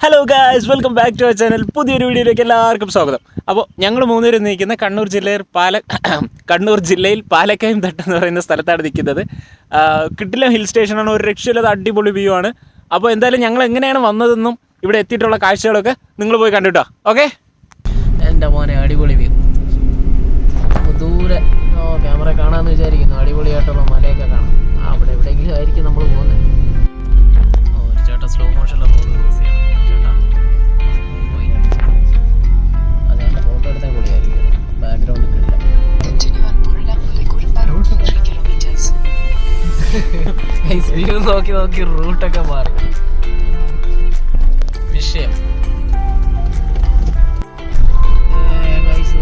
Hello guys, welcome back to our channel. പുതിയൊരു വീഡിയോയിലേക്ക് എല്ലാവർക്കും സ്വാഗതം. അപ്പോൾ ഞങ്ങൾ മൂന്നുപേരും നിൽക്കുന്ന കണ്ണൂർ ജില്ലയിൽ പാലക്കയം തട്ട് എന്ന് പറയുന്ന സ്ഥലത്താണ് നിൽക്കുന്നത്. കിട്ടില്ല ഹിൽ സ്റ്റേഷനാണ്, ഒരു രക്ഷയില്ലാത്ത അടിപൊളി വ്യൂ ആണ്. അപ്പോൾ എന്തായാലും ഞങ്ങൾ എങ്ങനെയാണ് വന്നതെന്നും ഇവിടെ എത്തിയിട്ടുള്ള കാഴ്ചകളൊക്കെ നിങ്ങൾ പോയി കണ്ടിട്ടോ. ഓക്കെ, എൻ്റെ മോനെ അടിപൊളി വ്യൂ. ദൂരെ ക്യാമറ കാണാമെന്ന് വിചാരിക്കുന്നു. അടിപൊളിയായിട്ടുള്ള മലയൊക്കെ കാണാം. അവിടെ എവിടെയെങ്കിലും ആയിരിക്കും നമ്മൾ പോകുന്നത്. ഒരു ചേട്ടാ സ്ലോ മോഷനിലെ റോഡ് ക്രോസ് ചെയ്യണം. ചേട്ടാ പോയി അതെൻ്റെ ഫോട്ടോ എടുത്താൽ പൊളിയായിരിക്കും. ബാക്ക്ഗ്രൗണ്ട് കിട്ടില്ല. വ്യൂ നോക്കി നോക്കി റൂട്ടൊക്കെ മാറി. വിഷയം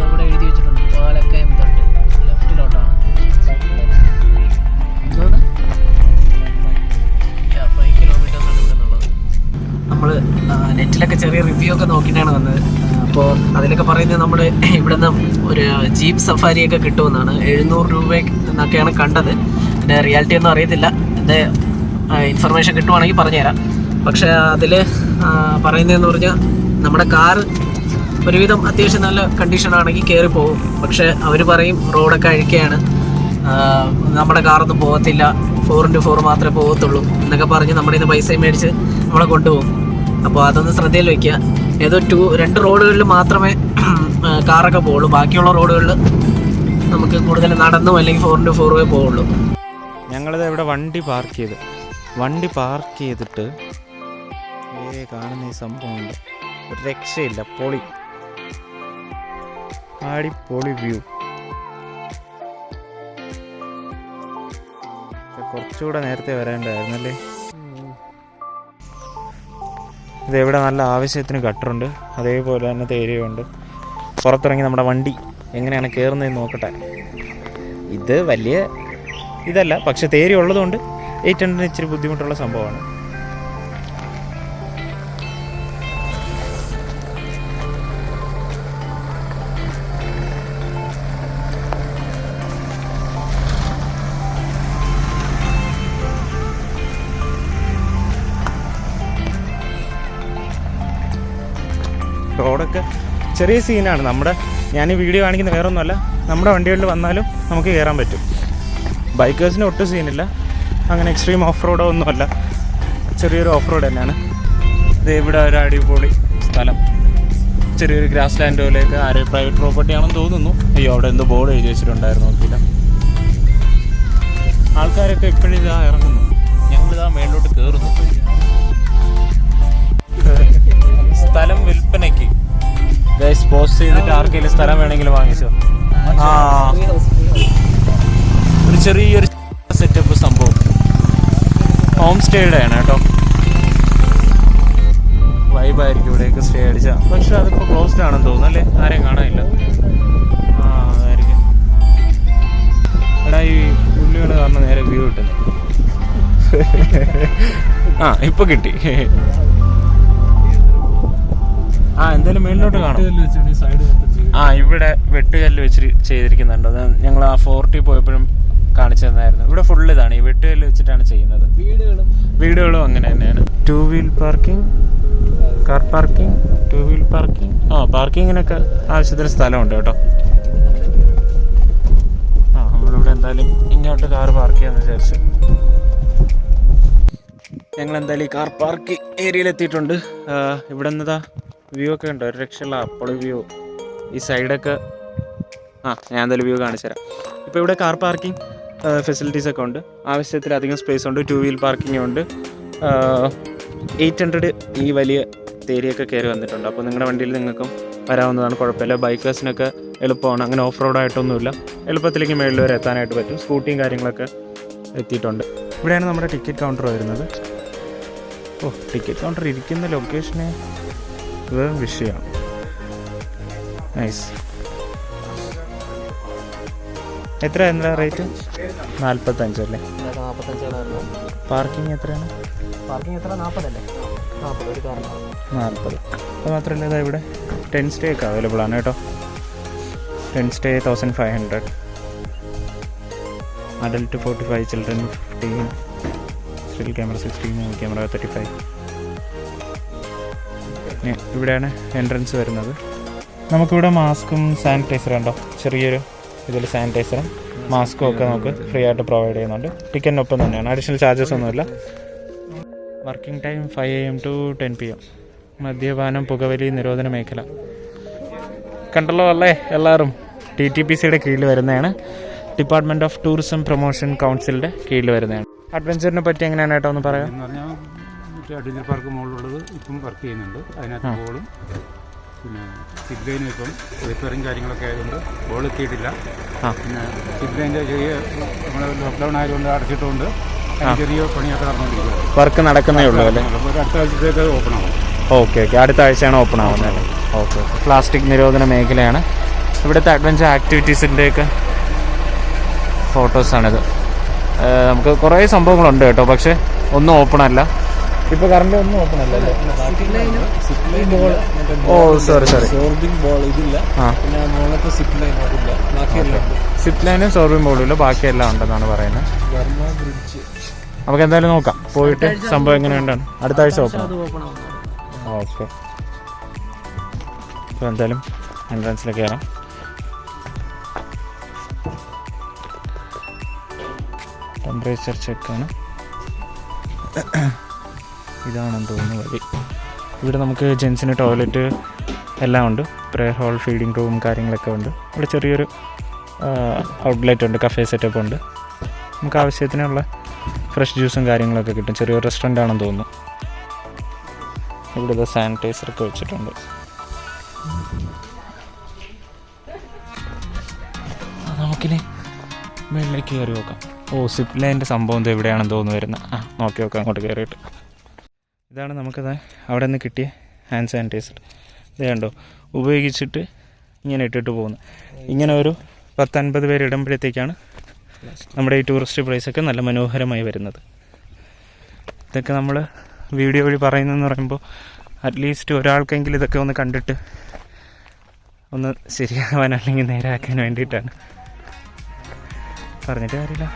നമ്മുടെ എഴുതി വെച്ചിട്ടുണ്ട് പാലക്കയം തട്ട്. ലെഫ്റ്റിലോട്ടാണ്. 5 കിലോമീറ്റേഴ്സ് ആണ് ഇവിടെ നിന്നുള്ളത്. നമ്മൾ നെറ്റിലൊക്കെ ചെറിയ റിവ്യൂ ഒക്കെ നോക്കിയിട്ടാണ് വന്നത്. അപ്പോൾ അതിലൊക്കെ പറയുന്നത് നമ്മൾ ഇവിടെ നിന്ന് ഒരു ജീപ്പ് സഫാരിയൊക്കെ കിട്ടുമെന്നാണ്. 700 രൂപ എന്നൊക്കെയാണ് കണ്ടത്. എൻ്റെ റിയാലിറ്റി ഒന്നും അറിയത്തില്ല. എൻ്റെ ഇൻഫർമേഷൻ കിട്ടുവാണെങ്കിൽ പറഞ്ഞുതരാം. പക്ഷേ അതിൽ പറയുന്നതെന്ന് പറഞ്ഞാൽ നമ്മുടെ കാറ് ഒരുവിധം അത്യാവശ്യം നല്ല കണ്ടീഷനാണെങ്കിൽ കയറി പോകും. പക്ഷേ അവർ പറയും റോഡൊക്കെ അഴുക്കെയാണ്, നമ്മുടെ കാറൊന്നും പോകത്തില്ല, 4x4 മാത്രമേ പോകത്തുള്ളൂ എന്നൊക്കെ പറഞ്ഞ് നമ്മുടെ ഇന്ന് പൈസയും മേടിച്ച് നമ്മളെ കൊണ്ടുപോകും. അപ്പോൾ അതൊന്ന് ശ്രദ്ധയിൽ വയ്ക്കുക. ഏതോ 2 റോഡുകളിൽ മാത്രമേ കാറൊക്കെ പോവുള്ളൂ. ബാക്കിയുള്ള റോഡുകളിൽ നമുക്ക് കൂടുതൽ നടന്നും അല്ലെങ്കിൽ 4x4 പോവുള്ളൂ. ഞങ്ങളിത് ഇവിടെ വണ്ടി പാർക്ക് ചെയ്തിട്ട് കാണുന്ന ഈ സംഭവമുണ്ട്. ഒരു രക്ഷയില്ല, പൊളി അടിപൊളി വ്യൂ. കുറച്ചുകൂടെ നേരത്തെ വരേണ്ടായിരുന്നല്ലേ. ഇതെവിടെ നല്ല ആവശ്യത്തിന് ഗട്ടറുണ്ട്, അതേപോലെ തന്നെ തേരിയുണ്ട്. പുറത്തിറങ്ങി നമ്മുടെ വണ്ടി എങ്ങനെയാണ് കയറുന്നതെന്ന് നോക്കട്ടെ. ഇത് വലിയ ഇതല്ല, പക്ഷെ തേരി ഉള്ളതുകൊണ്ട് 800 ഇച്ചിരി ബുദ്ധിമുട്ടുള്ള സംഭവമാണ്. റോഡൊക്കെ ചെറിയ സീനാണ്. ഞാൻ ഈ വീഡിയോ കാണിക്കുന്ന വേറെ ഒന്നുമല്ല, നമ്മുടെ വണ്ടികളിൽ വന്നാലും നമുക്ക് കയറാൻ പറ്റും. ബൈക്കേഴ്സിന് ഒട്ടും സീനില്ല. അങ്ങനെ എക്സ്ട്രീം ഓഫ് റോഡോ ഒന്നുമല്ല, ചെറിയൊരു ഓഫ് റോഡ് തന്നെയാണ്. ഇത് ഇവിടെ ഒരു അടിപൊളി സ്ഥലം, ചെറിയൊരു ഗ്രാസ് ലാൻഡ് പോലെയൊക്കെ. ആരും പ്രൈവറ്റ് പ്രോപ്പർട്ടി ആണെന്ന് തോന്നുന്നു. അയ്യോ, അവിടെ എന്തോ ബോർഡ് എഴുതി വെച്ചിട്ടുണ്ടായിരുന്നു, നോക്കിയില്ല. ആൾക്കാരൊക്കെ എപ്പോഴും ഇതാ ഇറങ്ങുന്നു. ഞങ്ങളിതാ മേളിലോട്ട് കയറുന്നു. സ്ഥലം വിൽപ്പനയ്ക്ക്. പോസ്റ്റ് ചെയ്തിട്ട് ആർക്കെങ്കിലും സ്ഥലം വേണമെങ്കിൽ വാങ്ങിച്ചോ. ഒരു ചെറിയൊരു സെറ്റപ്പ് സംഭവം, ഹോം സ്റ്റേയുടെ ആണ് കേട്ടോ. വൈബായിരിക്കും ഇവിടെയൊക്കെ സ്റ്റേ അടിച്ചാൽ. പക്ഷെ അതിപ്പോൾ ക്ലോസ്ഡ് ആണെന്ന് തോന്നുന്നു അല്ലേ, ആരെയും കാണാനില്ല. അതായിരിക്കും. എടാ, ഈ പുള്ളികൾ കാരണം നേരെ വ്യൂ കിട്ടുന്നു. ഇപ്പൊ കിട്ടി. എന്തായാലും മേളിലോട്ട് കാണാം. ഇവിടെ വെട്ടുകല്ല് വെച്ച് ചെയ്തിരിക്കുന്നുണ്ട്. അത് ഞങ്ങൾ ആ ഫോർട്ടിൽ പോയപ്പോഴും കാണിച്ചു തന്നായിരുന്നു. ഇവിടെ ഫുള്ള് ഇതാണ്, ഈ വെട്ടുകല്ല് വെച്ചിട്ടാണ് ചെയ്യുന്നത്. വീടുകളും അങ്ങനെ തന്നെയാണ്. 2 wheel parking, car parking, 2 wheel parking. പാർക്കിങ്ങിനൊക്കെ ആവശ്യത്തിന് സ്ഥലമുണ്ട് കേട്ടോ. നമ്മളിവിടെ എന്തായാലും ഇങ്ങോട്ട് കാർ പാർക്ക് ചെയ്യാന്ന് വിചാരിച്ചു. ഞങ്ങൾ എന്തായാലും ഈ കാർ പാർക്ക് ഏരിയയിലെത്തിയിട്ടുണ്ട്. ഇവിടെ നിന്നതാ വ്യൂ ഒക്കെ ഉണ്ട്, ഒരു രക്ഷയുള്ള അപ്പോള് വ്യൂ. ഈ സൈഡൊക്കെ ഞാൻ എന്തായാലും വ്യൂ കാണിച്ചു തരാം. ഇപ്പോൾ ഇവിടെ കാർ പാർക്കിംഗ് ഫെസിലിറ്റീസൊക്കെ ഉണ്ട്, ആവശ്യത്തിലധികം സ്പേസ് ഉണ്ട്. 2 വീൽ പാർക്കിംഗ് ഉണ്ട്. 800 ഈ വലിയ തേരിയൊക്കെ കയറി വന്നിട്ടുണ്ട്. അപ്പോൾ നിങ്ങളുടെ വണ്ടിയിൽ നിങ്ങൾക്കും വരാവുന്നതാണ്, കുഴപ്പമില്ല. ബൈക്കേഴ്സിനൊക്കെ എളുപ്പമാണ്. അങ്ങനെ ഓഫ് റോഡായിട്ടൊന്നുമില്ല, എളുപ്പത്തിലേക്ക് മേളിൽ വരെ എത്താനായിട്ട് പറ്റും. സ്കൂട്ടിയും കാര്യങ്ങളൊക്കെ എത്തിയിട്ടുണ്ട്. ഇവിടെയാണ് നമ്മുടെ ടിക്കറ്റ് കൗണ്ടർ വരുന്നത്. ടിക്കറ്റ് കൗണ്ടർ ഇരിക്കുന്ന ലൊക്കേഷന് വേറെ വിഷയമാണ്. നൈസ്. എന്താ റേറ്റ്? 45 അല്ലേ? 45. പാർക്കിംഗ് എത്രയാണ്? പാർക്കിംഗ് എത്ര? 40 അല്ലേ? 40. അത് മാത്രമല്ല, ഇതാ ഇവിടെ 10 സ്റ്റേ ഒക്കെ അവൈലബിൾ ആണ് കേട്ടോ. 10 stay 1500. Adult 45, children 15. Still camera 16, camera 35. ഇവിടെയാണ് എൻട്രൻസ് വരുന്നത്. നമുക്കിവിടെ മാസ്കും സാനിറ്റൈസറും ഉണ്ടോ, ചെറിയൊരു ഇതിൽ സാനിറ്റൈസറും മാസ്കും ഒക്കെ നമുക്ക് ഫ്രീ ആയിട്ട് പ്രൊവൈഡ് ചെയ്യുന്നുണ്ട്. ടിക്കറ്റിനൊപ്പം തന്നെയാണ്, അഡീഷണൽ ചാർജസ് ഒന്നുമില്ല. Working time 5 AM to 10 PM. മദ്യപാനം പുകവലി നിരോധന മേഖല. കണ്ടല്ലോ അല്ലേ എല്ലാവരും. TTPCയുടെ കീഴിൽ വരുന്നതാണ്, ഡിപ്പാർട്ട്മെൻറ്റ് ഓഫ് ടൂറിസം പ്രൊമോഷൻ കൗൺസിലിൻ്റെ കീഴിൽ വരുന്നതാണ്. അഡ്വഞ്ചറിനെ പറ്റി എങ്ങനെയാണ് ഏട്ടാ ഒന്ന് പറയാം? എന്ന് പറഞ്ഞാൽ അഡ്വഞ്ചർ പാർക്ക് മുകളിലുള്ളത് ഇപ്പം വർക്ക് ചെയ്യുന്നുണ്ട്. അതിനകത്ത് ബോളും പിന്നെ സിബ്ലൈനും ഇപ്പം റിപ്പയറിങ് കാര്യങ്ങളൊക്കെ ആയതുകൊണ്ട് ബോൾ എത്തിയിട്ടില്ല. പിന്നെ സിബ്ലൈൻ്റെ ചെറിയ നമ്മുടെ ലോക്ക്ഡൗൺ ആയതുകൊണ്ട് അടച്ചിട്ടുകൊണ്ട് ചെറിയ പണിയൊക്കെ നടന്നുകൊണ്ടിരിക്കുന്നത്. വർക്ക് നടക്കുന്നേ ഉള്ളൂ അല്ലേ? അപ്പോൾ അടുത്ത ആഴ്ചത്തേക്ക് ഓപ്പൺ ആവും. ഓക്കെ അടുത്ത ആഴ്ചയാണ് ഓപ്പൺ ആവുന്നത്. ഓക്കെ പ്ലാസ്റ്റിക് നിരോധന മേഖലയാണ്. ഇവിടുത്തെ അഡ്വഞ്ചർ ആക്ടിവിറ്റീസിൻ്റെയൊക്കെ ഫോട്ടോസാണിത്. നമുക്ക് കുറേ സംഭവങ്ങളുണ്ട് കേട്ടോ, പക്ഷേ ഒന്നും ഓപ്പൺ അല്ല ഇപ്പോൾ. കറണ്ട് ഒന്നും ഓപ്പൺ അല്ല അല്ലേ? ഓ സോറി സോർബിംഗ് ബോൾ ഇതില്ല. പിന്നെ മുകളിലത്തെ സിപ്പ് ലൈൻ അതില്ല, ബാക്കിയെല്ലാം സിപ്പ് ലൈനും സോർബിംഗ് ബോളും ഇല്ല, ബാക്കിയെല്ലാം ഉണ്ടെന്നാണ് പറയുന്നത്. ബ്രിഡ്ജ് നമുക്ക് എന്തായാലും നോക്കാം, പോയിട്ട് സംഭവം എങ്ങനെയുണ്ടാണ്. അടുത്ത ആഴ്ച ഓപ്പൺ ആവും. ഓക്കെ അപ്പോൾ എന്തായാലും എൻട്രൻസിലേക്ക് കയറാം. ടെമ്പറേച്ചർ ചെക്കാണ്. ഇതാണെന്ന് തോന്നുന്നു വഴി. ഇവിടെ നമുക്ക് ജെൻസിന് ടോയ്ലറ്റ് എല്ലാം ഉണ്ട്, പ്രേയർ ഹാൾ, ഫീഡിംഗ് റൂം കാര്യങ്ങളൊക്കെ ഉണ്ട്. ഇവിടെ ചെറിയൊരു ഔട്ട്ലെറ്റ് ഉണ്ട്, കഫേ സെറ്റപ്പ് ഉണ്ട്. നമുക്ക് ആവശ്യത്തിനുള്ള ഫ്രഷ് ജ്യൂസും കാര്യങ്ങളൊക്കെ കിട്ടും. ചെറിയൊരു റെസ്റ്റോറൻ്റ് ആണെന്ന് തോന്നുന്നു. ഇവിടെ സാനിറ്റൈസറൊക്കെ വെച്ചിട്ടുണ്ട്. നമുക്കിനി മുകളിലേക്ക് കയറി നോക്കാം. സിപ്പ് ലൈൻ്റെ സംഭവം എവിടെയാണെന്ന് തോന്നുന്നു വരുന്നത്. നോക്കി നോക്കാം അങ്ങോട്ട് കയറിയിട്ട്. ഇതാണ് നമുക്കത് അവിടെ നിന്ന് കിട്ടിയ ഹാൻഡ് സാനിറ്റൈസർ. ഇത് കണ്ടോ, ഉപയോഗിച്ചിട്ട് ഇങ്ങനെ ഇട്ടിട്ട് പോകുന്നു. ഇങ്ങനെ ഒരു 10-50 പേര് ഇടുമ്പോഴത്തേക്കാണ് നമ്മുടെ ഈ ടൂറിസ്റ്റ് പ്ലേസൊക്കെ നല്ല മനോഹരമായി വരുന്നത്. ഇതൊക്കെ നമ്മൾ വീഡിയോ വഴി പറയുന്നതെന്ന് പറയുമ്പോൾ അറ്റ്ലീസ്റ്റ് ഒരാൾക്കെങ്കിലും ഇതൊക്കെ ഒന്ന് കണ്ടിട്ട് ഒന്ന് ശരിയാവാൻ അല്ലെങ്കിൽ നേരാക്കാൻ വേണ്ടിയിട്ടാണ്. പറഞ്ഞിട്ട് കാര്യമില്ല.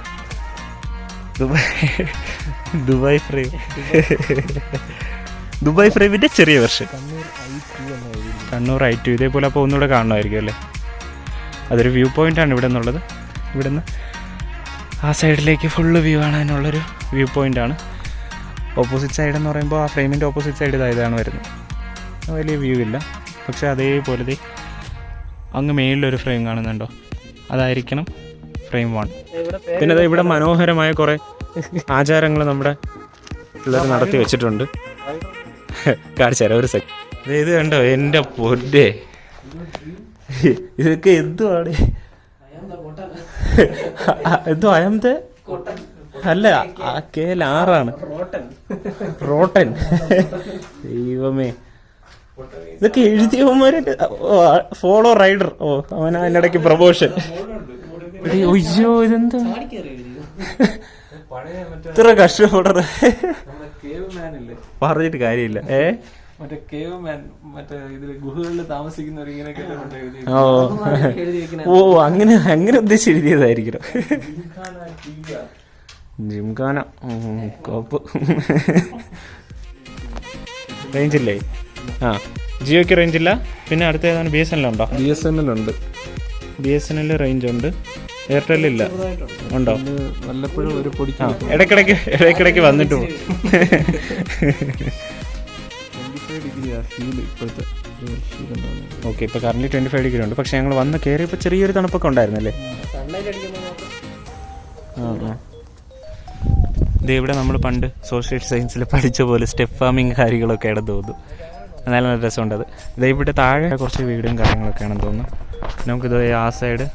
ദുബായ് ഫ്രൈവിൻ്റെ ചെറിയ വെർഷൻ, കണ്ണൂർ I2. ഇതേപോലെ അപ്പോൾ ഒന്നുകൂടെ കാണുമായിരിക്കും അല്ലേ? അതൊരു വ്യൂ പോയിൻ്റാണ് ഇവിടെ നിന്നുള്ളത്. ഇവിടെ നിന്ന് ആ സൈഡിലേക്ക് ഫുള്ള് വ്യൂ കാണാനുള്ളൊരു വ്യൂ പോയിൻ്റാണ്. ഓപ്പോസിറ്റ് സൈഡ് എന്ന് പറയുമ്പോൾ ആ ഫ്രെയിമിൻ്റെ ഓപ്പോസിറ്റ് സൈഡ് ഇതാണ് വരുന്നത്. വലിയ വ്യൂ ഇല്ല, പക്ഷേ അതേപോലെ അങ്ങ് മേളിലൊരു ഫ്രെയിം കാണുന്നുണ്ടോ, അതായിരിക്കണം ഫ്രെയിം 1. പിന്നെ അത് ഇവിടെ മനോഹരമായ കുറേ ആചാരങ്ങൾ നമ്മുടെ പിള്ളേർ നടത്തി വെച്ചിട്ടുണ്ട്. കാണിച്ചു തരാം ഒരു സെക്കൻഡ്. ഇത് കണ്ടോ എൻ്റെ പൊന്നെ, ഇതൊക്കെ എന്തുവാണ്? എന്തോ അയംതെ അല്ല, KL6 റോട്ടൻ. ദൈവമേ, ഇതൊക്കെ എഴുതിയവന്മാരുടെ ഫോളോ റൈഡർ. അവൻ അതിനിടയ്ക്ക് പ്രൊമോഷൻ. ഒയ്യോ ഇതെന്താ ഇത്ര കഷ്ടപ്പെടറ, പറഞ്ഞിട്ട് കാര്യമില്ല. അങ്ങനെ ഉദ്ദേശിച്ച് എഴുതിയതായിരിക്കണം. ജിംഖാന കോപ്പ്. റേഞ്ചില്ലേ? ജിയോക്ക് റേഞ്ചില്ല. പിന്നെ അടുത്ത ഏതാണ്? BSNL ഉണ്ടോ? BSNL റേഞ്ച് ഉണ്ട്, എയർടെല്ലില്ല. ഉണ്ടോ? വല്ലപ്പോഴും ഒരു പൊടി ഇടയ്ക്കിടയ്ക്ക് വന്നിട്ട് പോകും. ഓക്കെ, ഇപ്പോൾ കറന്റ് 25 ഡിഗ്രി ഉണ്ട്. പക്ഷെ ഞങ്ങൾ വന്ന് കയറിയപ്പോൾ ചെറിയൊരു തണുപ്പൊക്കെ ഉണ്ടായിരുന്നല്ലേ? ഇത് ഇവിടെ നമ്മൾ പണ്ട് സോഷ്യൽ സയൻസിൽ പഠിച്ച പോലെ സ്റ്റെപ്പ് ഫാമിങ് കാര്യങ്ങളൊക്കെ ആണെന്ന് തോന്നുന്നു. നല്ല രസമുണ്ട് അത്. ഇവിടെ താഴെ കുറച്ച് വീടും കാര്യങ്ങളൊക്കെ ആണെന്ന് തോന്നുന്നു. നമുക്കിത് ആ സൈഡ്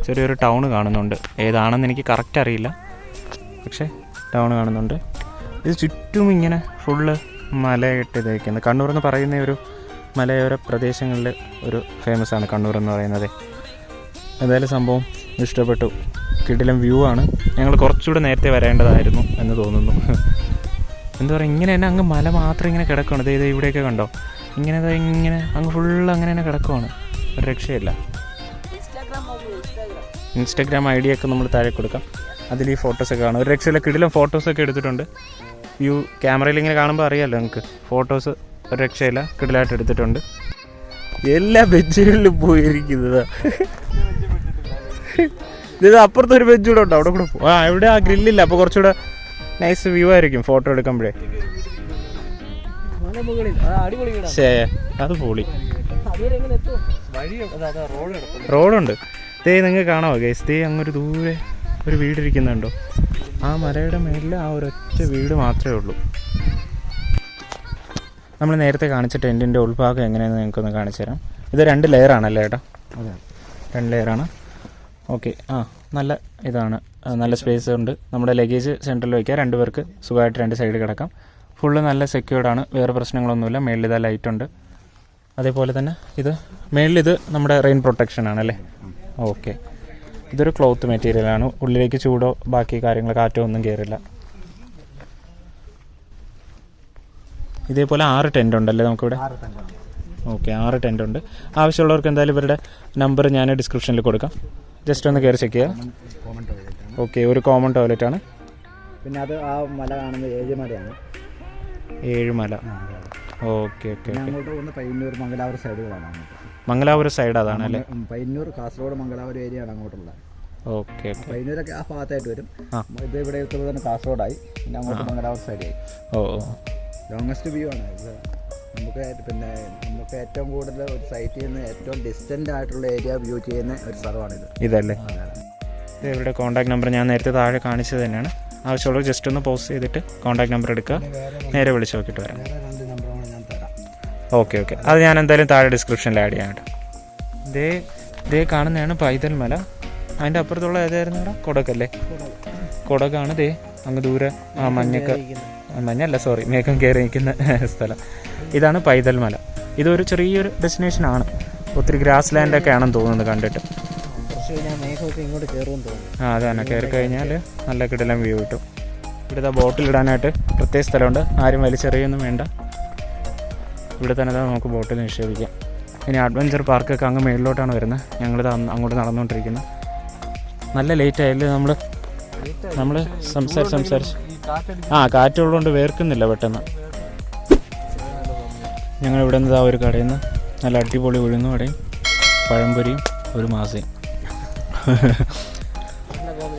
ചെറിയൊരു ടൗൺ കാണുന്നുണ്ട്. ഏതാണെന്ന് എനിക്ക് കറക്റ്റ് അറിയില്ല, പക്ഷേ ടൗൺ കാണുന്നുണ്ട്. ഇത് ചുറ്റും ഇങ്ങനെ ഫുള്ള് മലയിട്ട് ഇതായിരിക്കുന്നത്. കണ്ണൂർ എന്ന് പറയുന്ന ഒരു മലയോര പ്രദേശങ്ങളിൽ ഒരു ഫേമസ് ആണ് കണ്ണൂർ എന്ന് പറയുന്നത്. എന്തായാലും സംഭവം ഇഷ്ടപ്പെട്ടു. കിടിലം വ്യൂ ആണ്. ഞങ്ങൾ കുറച്ചുകൂടെ നേരത്തെ വരേണ്ടതായിരുന്നു എന്ന് തോന്നുന്നു. എന്താ പറയുക, ഇങ്ങനെ തന്നെ അങ്ങ് മല മാത്രം ഇങ്ങനെ കിടക്കുകയാണ്. ഇത് ഇവിടെയൊക്കെ കണ്ടോ, ഇങ്ങനെ അങ്ങ് ഫുള്ള് അങ്ങനെ തന്നെ കിടക്കുവാണ്. ഒരു രക്ഷയില്ല. ഇൻസ്റ്റാഗ്രാം ID ഒക്കെ നമ്മൾ താഴെ കൊടുക്കാം. അതിൽ ഈ ഫോട്ടോസൊക്കെ കാണും. ഒരു രക്ഷയില്ല, കിടിലം ഫോട്ടോസൊക്കെ എടുത്തിട്ടുണ്ട്. വ്യൂ ക്യാമറയിൽ ഇങ്ങനെ കാണുമ്പോൾ അറിയാമല്ലോ നിങ്ങൾക്ക്. ഫോട്ടോസ് ഒരു രക്ഷയില്ല, കിടിലായിട്ട് എടുത്തിട്ടുണ്ട്. എല്ലാ ബെഞ്ചുകളിലും പോയിരിക്കുന്നതാ. ഇത് അപ്പുറത്തൊരു ബെഞ്ച് കൂടെ ഉണ്ടോ, അവിടെ കൂടെ പോകും. ഇവിടെ ആ ഗ്രില്ലില്ല, അപ്പോൾ കുറച്ചുകൂടെ നൈസ് വ്യൂ ആയിരിക്കും ഫോട്ടോ എടുക്കുമ്പോഴേ. ശേ, അത് പൊളി. റോഡുണ്ട്. ദേ നിങ്ങൾക്ക് കാണാമോ ഗൈസ്, ദേ അങ്ങൊരു ദൂരെ ഒരു വീടിരിക്കുന്നുണ്ടോ? ആ മലയുടെ മേലിൽ ആ ഒരൊറ്റ വീട് മാത്രമേ ഉള്ളൂ. നമ്മൾ നേരത്തെ കാണിച്ച ടെൻറ്റിൻ്റെ ഉൾഭാഗം എങ്ങനെയാണെന്ന് നിങ്ങൾക്കൊന്ന് കാണിച്ചു തരാം. ഇത് 2 ലെയറാണല്ലേ ഏട്ടാ? 2 ലെയറാണ്. ഓക്കെ. നല്ല ഇതാണ്, നല്ല സ്പേസ് ഉണ്ട്. നമ്മുടെ ലഗേജ് സെൻറ്ററിൽ വയ്ക്കുക, 2 പേർക്ക് സുഖമായിട്ട് 2 സൈഡ് കിടക്കാം. ഫുള്ള് നല്ല സെക്യൂർഡാണ്, വേറെ പ്രശ്നങ്ങളൊന്നുമില്ല. മേളിൽ ഇതാ ലൈറ്റുണ്ട്. അതേപോലെ തന്നെ ഇത് മേളിൽ ഇത് നമ്മുടെ റെയിൻ പ്രൊട്ടക്ഷൻ ആണല്ലേ? ഓക്കെ. ഇതൊരു ക്ലോത്ത് മെറ്റീരിയലാണ്, ഉള്ളിലേക്ക് ചൂടോ ബാക്കി കാര്യങ്ങൾ കാറ്റോ ഒന്നും കയറില്ല. ഇതേപോലെ 6 ടെൻ്റ് ഉണ്ടല്ലേ നമുക്കിവിടെ? ഓക്കെ, 6 ടെൻ്റ് ഉണ്ട്. ആവശ്യമുള്ളവർക്ക് എന്തായാലും ഇവരുടെ നമ്പർ ഞാൻ ഡിസ്ക്രിപ്ഷനിൽ കൊടുക്കാം, ജസ്റ്റ് ഒന്ന് കയറി ചെക്ക് ചെയ്യുക. ഓക്കെ, ഒരു കോമൺ ടോയ്ലറ്റാണ്. പിന്നെ അത് ആ മല കാണുന്നത് ഏഴുമലയാണ്. ഏഴുമല. Okay okay. അങ്ങോട്ട് പോകുന്ന പയ്യന്നൂർ മംഗലാപുരം സൈഡുകളാണ്. മംഗലാപുരം സൈഡ് അതാണ് അല്ലേ? പയ്യന്നൂർ കാസർഗോഡ് മംഗലാപുരം ഏരിയയാണ് അങ്ങോട്ടുള്ളത്. ഓക്കെ. പയ്യന്നൂരൊക്കെ ആ ഭാഗത്തായിട്ട് വരും. ഇത് ഇവിടെ എത്തുമ്പോൾ തന്നെ കാസർഗോഡായി, പിന്നെ അങ്ങോട്ട് മംഗലാപുരം സൈഡായി. ലോങ്ങസ്റ്റ് വ്യൂ ആണ് ഇത്. നമുക്ക് ഏറ്റവും കൂടുതൽ ഒരു സൈറ്റിൽ നിന്ന് ഏറ്റവും ഡിസ്റ്റൻ്റ് ആയിട്ടുള്ള ഏരിയ വ്യൂ ചെയ്യുന്ന ഒരു സ്ഥലമാണിത്. ഇതല്ലേ? ഇവരുടെ കോൺടാക്ട് നമ്പർ ഞാൻ നേരത്തെ താഴെ കാണിച്ചത് തന്നെയാണ്. ആവശ്യമുള്ളവർ ജസ്റ്റ് ഒന്ന് പോസ്റ്റ് ചെയ്തിട്ട് കോൺടാക്ട് നമ്പർ എടുക്കുക, നേരെ വിളിച്ച് നോക്കിയിട്ട് വരാം. ഓക്കെ ഓക്കെ, അത് ഞാൻ എന്തായാലും താഴെ ഡിസ്ക്രിപ്ഷനിൽ ആഡ് ചെയ്യാം കേട്ടോ. ഇതേ കാണുന്നതാണ് പൈതൽ മല. അതിൻ്റെ അപ്പുറത്തുള്ള ഏതായിരുന്നു ഇവിടെ? കൊടകല്ലേ? കൊടകാണ്. ദേ അങ്ങ് ദൂരെ മഞ്ഞല്ല, സോറി, മേഘം കയറി നിൽക്കുന്ന സ്ഥലം. ഇതാണ് പൈതൽ മല. ഇതൊരു ചെറിയൊരു ഡെസ്റ്റിനേഷനാണ്. ഒത്തിരി ഗ്രാസ് ലാൻഡൊക്കെ ആണെന്ന് തോന്നുന്നത് കണ്ടിട്ട്. അതാണ്, കയറി കഴിഞ്ഞാൽ നല്ല കിടിലം വ്യൂ കിട്ടും. ഇവിടുത്തെ ബോട്ടിലിടാനായിട്ട് പ്രത്യേക സ്ഥലമുണ്ട്, ആരും വലിച്ചെറിയൊന്നും വേണ്ട. ഇവിടെ തന്നെ നമുക്ക് ബോട്ടിൽ നിക്ഷേപിക്കാം. ഇനി അഡ്വഞ്ചർ പാർക്കൊക്കെ അങ്ങ് മേളിലോട്ടാണ് വരുന്നത്. ഞങ്ങളിത് അങ്ങോട്ട് നടന്നുകൊണ്ടിരിക്കുന്നത്. നല്ല ലേറ്റ് ആയാലും നമ്മൾ സംസാരിച്ച് കാറ്റുള്ളതുകൊണ്ട് വേർക്കുന്നില്ല പെട്ടെന്ന്. ഞങ്ങളിവിടെ നിന്ന് ഒരു കടയിൽ നിന്ന് നല്ല അടിപൊളി ഉഴുന്നു വടയും പഴംപൊരിയും ഒരു മാസയും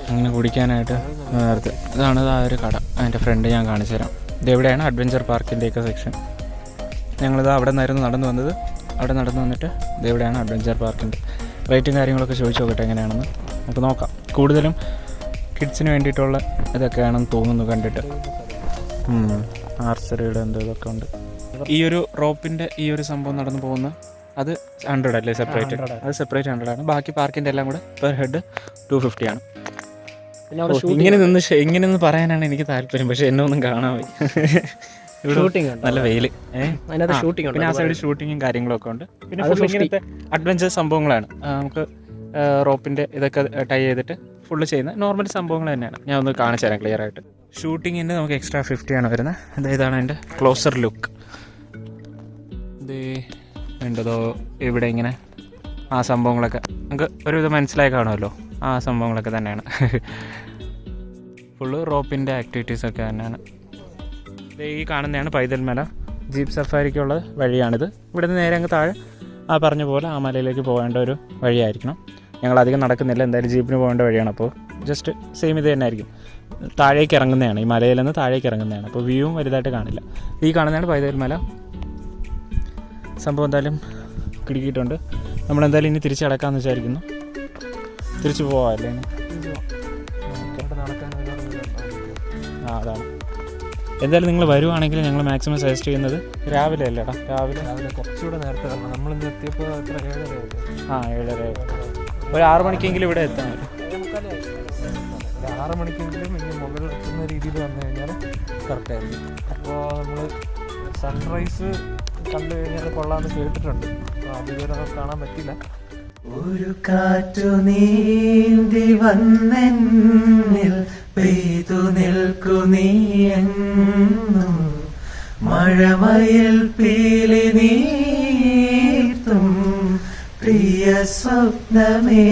അങ്ങനെ കുടിക്കാനായിട്ട് നേരത്തെ. ഇതാണ് ആ ഒരു കട, അതിൻ്റെ ഫ്രണ്ട് ഞാൻ കാണിച്ചു തരാം. ഇതെവിടെയാണ് അഡ്വഞ്ചർ പാർക്കിൻ്റെയൊക്കെ സെക്ഷൻ. ഞങ്ങളിത് അവിടെ നിന്നായിരുന്നു നടന്നു വന്നത്. അവിടെ നടന്നു വന്നിട്ട് ഇതെവിടെയാണ് അഡ്വഞ്ചർ പാർക്കിൻ്റെ റേറ്റും കാര്യങ്ങളൊക്കെ ചോദിച്ചു നോക്കട്ടെ എങ്ങനെയാണെന്ന് നമുക്ക് നോക്കാം. കൂടുതലും കിഡ്സിന് വേണ്ടിയിട്ടുള്ള ഇതൊക്കെയാണെന്ന് തോന്നുന്നു കണ്ടിട്ട്. ആർച്ചറിയുടെ എന്തോ ഇതൊക്കെ ഉണ്ട്. ഈ ഒരു റോപ്പിൻ്റെ ഈ ഒരു സംഭവം നടന്നു പോകുന്ന അത് 100 അല്ലേ സെപ്പറേറ്റ്? അത് സെപ്പറേറ്റ് 100 ആണ്. ബാക്കി പാർക്കിൻ്റെ എല്ലാം കൂടെ പെർ ഹെഡ് 250 ആണ്. ഇങ്ങനെ നിന്ന് പറയാനാണ് എനിക്ക് താല്പര്യം, പക്ഷെ എന്നെ ഒന്നും കാണാൻ പോയി. നല്ല വെയില്, പിന്നെ ആ സൈഡ് ഷൂട്ടിങ്ങും കാര്യങ്ങളൊക്കെ ഉണ്ട്. പിന്നെ ഫുൾ ഇങ്ങനത്തെ അഡ്വഞ്ചർ സംഭവങ്ങളാണ്. നമുക്ക് റോപ്പിൻ്റെ ഇതൊക്കെ ടൈ ചെയ്തിട്ട് ഫുള്ള് ചെയ്യുന്ന നോർമൽ സംഭവങ്ങൾ തന്നെയാണ്. ഞാൻ ഒന്ന് കാണിച്ചു തരാം ക്ലിയർ ആയിട്ട്. ഷൂട്ടിങ്ങിന് നമുക്ക് എക്സ്ട്രാ 50 ആണ് വരുന്നത്. ഇതാണ് അതിൻ്റെ ക്ലോസർ ലുക്ക്. ഇത് വേണ്ടതോ ഇവിടെ ഇങ്ങനെ ആ സംഭവങ്ങളൊക്കെ നമുക്ക് ഒരുവിധം മനസ്സിലായി കാണുമല്ലോ. ആ സംഭവങ്ങളൊക്കെ തന്നെയാണ്. ഫുള്ള് റോപ്പിൻ്റെ ആക്ടിവിറ്റീസൊക്കെ തന്നെയാണ്. ഈ കാണുന്നതാണ് പൈതൽ മല. ജീപ്പ് സഫാരിക്കുള്ള വഴിയാണിത്. ഇവിടുന്ന് നേരെ അങ്ങ് താഴെ ആ പറഞ്ഞ പോലെ ആ മലയിലേക്ക് പോകേണ്ട ഒരു വഴിയായിരിക്കണം. ഞങ്ങളധികം നടക്കുന്നില്ല, എന്തായാലും ജീപ്പിന് പോകേണ്ട വഴിയാണ്. അപ്പോൾ ജസ്റ്റ് സെയിം ഇത് തന്നെ ആയിരിക്കും. താഴേക്ക് ഇറങ്ങുന്നതാണ്, ഈ മലയിൽ നിന്ന് താഴേക്ക് ഇറങ്ങുന്നതാണ്. അപ്പോൾ വ്യൂവും വലുതായിട്ട് കാണില്ല. ഈ കാണുന്നതാണ് പൈതൽ മല. സംഭവം എന്തായാലും കിടുക്കിയിട്ടുണ്ട്. നമ്മളെന്തായാലും ഇനി തിരിച്ച് കിടക്കാമെന്ന് വിചാരിക്കുന്നു. തിരിച്ചു പോവാം അല്ലേ? അതാണ്. എന്തായാലും നിങ്ങൾ വരുവാണെങ്കിൽ ഞങ്ങൾ മാക്സിമം സജസ്റ്റ് ചെയ്യുന്നത് രാവിലെ അല്ലേടാ? രാവിലെ കുറച്ചുകൂടെ നേരത്തെ വരണം. നമ്മളിന്ന് എത്തിയപ്പോൾ 7:30. ഒരു 6 മണിക്കെങ്കിലും ഇവിടെ എത്താൻ പറ്റും. 6 മണിക്കെങ്കിലും ഇനി മുകളിൽ എത്തുന്ന രീതിയിൽ വന്നു കഴിഞ്ഞാൽ കറക്റ്റായിരിക്കും. അപ്പോൾ നമ്മൾ സൺറൈസ് കണ്ടു കഴിഞ്ഞാൽ കൊള്ളാമെന്ന് കേട്ടിട്ടുണ്ട്. അപ്പോൾ അതുവരെ നമുക്ക് കാണാൻ പറ്റില്ല. ഒരു കാറ്റു നീന്തി വന്നെന്നിൽ പെയ്തു നിൽക്കു നീയെന്നും മഴമയിൽ പീലി നീർത്തും പ്രിയ സ്വപ്നമേ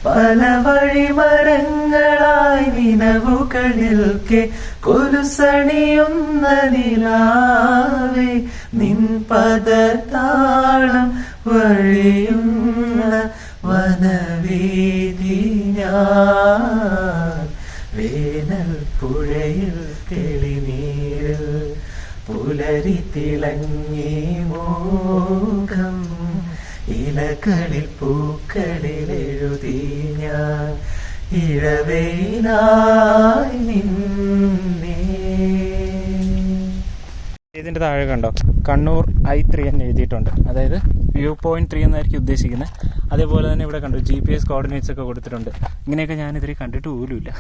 പല വഴിമരങ്ങളായി നിലവുകളിൽക്കെ കൊലുസണിയുന്ന നിലാവേ നിൻ പദതാളം വഴിയുന്ന വനവീതി ഞാൻ വേനൽ പുഴയിൽ തെളിനീരിൽ പുലരി തിളങ്ങി മോകം ഇലകളിൽ പൂക്കളിൽ എഴുതി ഞാൻ ഇഴവേനായി നിന്നെ. ഇതിൻ്റെ താഴെ കണ്ടോ കണ്ണൂർ I3 എന്ന് എഴുതിയിട്ടുണ്ട്. അതായത് വ്യൂ പോയിന്റ് 3 എന്നായിരിക്കും ഉദ്ദേശിക്കുന്നത്. അതേപോലെ തന്നെ ഇവിടെ കണ്ടു GPS കോർഡിനേറ്റ്സ് ഒക്കെ കൊടുത്തിട്ടുണ്ട്. ഇങ്ങനെയൊക്കെ ഞാനിതിൽ കണ്ടിട്ട് പോലുമില്ല.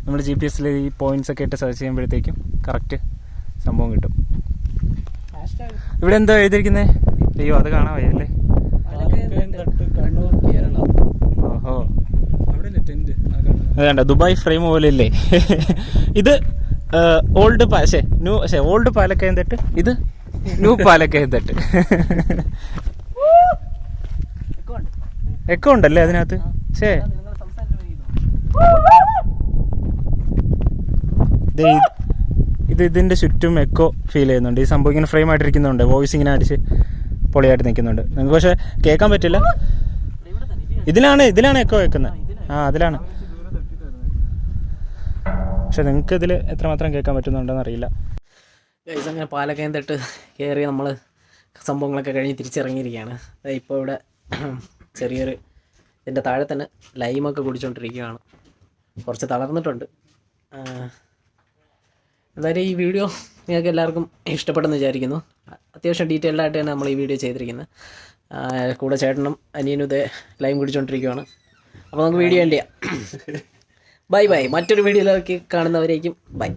നമ്മൾ GPS ഈ പോയിന്റ്സ് ഒക്കെ ഇട്ട് സെർച്ച് ചെയ്യുമ്പോഴത്തേക്കും കറക്റ്റ് സംഭവം കിട്ടും. ഇവിടെ എന്തോ എഴുതിയിരിക്കുന്നത്? അയ്യോ അത് കാണാൻ വയ്യല്ലേ. ഓഹോ അത് കണ്ട ദുബായ് ഫ്രെയിം പോലെ ഇല്ലേ. ഇത് ഓൾഡ് ഓൾഡ് പാലക്കയം തട്ട്, ഇത് ന്യൂ പാലക്കയം തട്ട്. എക്കോ ഉണ്ടല്ലേ അതിനകത്ത്. ശേ ഇതിന്റെ ചുറ്റും എക്കോ ഫീൽ ചെയ്യുന്നുണ്ട്. ഈ സംഭവം ഇങ്ങനെ ഫ്രെയിം ആയിട്ടിരിക്കുന്നുണ്ട്. വോയിസ് ഇങ്ങനെ അടിച്ച് പൊളിയായിട്ട് നിൽക്കുന്നുണ്ട്. നിങ്ങൾക്ക് പക്ഷെ കേൾക്കാൻ പറ്റില്ല. ഇതിലാണ് എക്കോ വെക്കുന്നത്. അതിലാണ്. പക്ഷെ നിങ്ങൾക്ക് ഇതിൽ എത്രമാത്രം കേൾക്കാൻ പറ്റുന്നുണ്ടെന്ന് അറിയില്ല. അങ്ങനെ പാലക്കയം തട്ട് കയറി നമ്മൾ സംഭവങ്ങളൊക്കെ കഴിഞ്ഞ് തിരിച്ചിറങ്ങിയിരിക്കുകയാണ്. ഇപ്പോൾ ഇവിടെ ചെറിയൊരു ഇതിൻ്റെ താഴെ തന്നെ ലൈമൊക്കെ കുടിച്ചുകൊണ്ടിരിക്കുകയാണ്. കുറച്ച് തളർന്നിട്ടുണ്ട്. എന്തായാലും ഈ വീഡിയോ നിങ്ങൾക്ക് എല്ലാവർക്കും ഇഷ്ടപ്പെട്ടെന്ന് വിചാരിക്കുന്നു. അത്യാവശ്യം ഡീറ്റെയിൽഡായിട്ട് തന്നെ നമ്മൾ ഈ വീഡിയോ ചെയ്തിരിക്കുന്നത്. കൂടെ ചേട്ടനും അനിയനും ഇതേ ലൈം കുടിച്ചുകൊണ്ടിരിക്കുകയാണ്. അപ്പോൾ നമുക്ക് വീഡിയോ ഉണ്ട്. Bye bye. മറ്റൊരു വീഡിയോയിലേക്ക് കാണുന്നവരേക്കും ബൈ.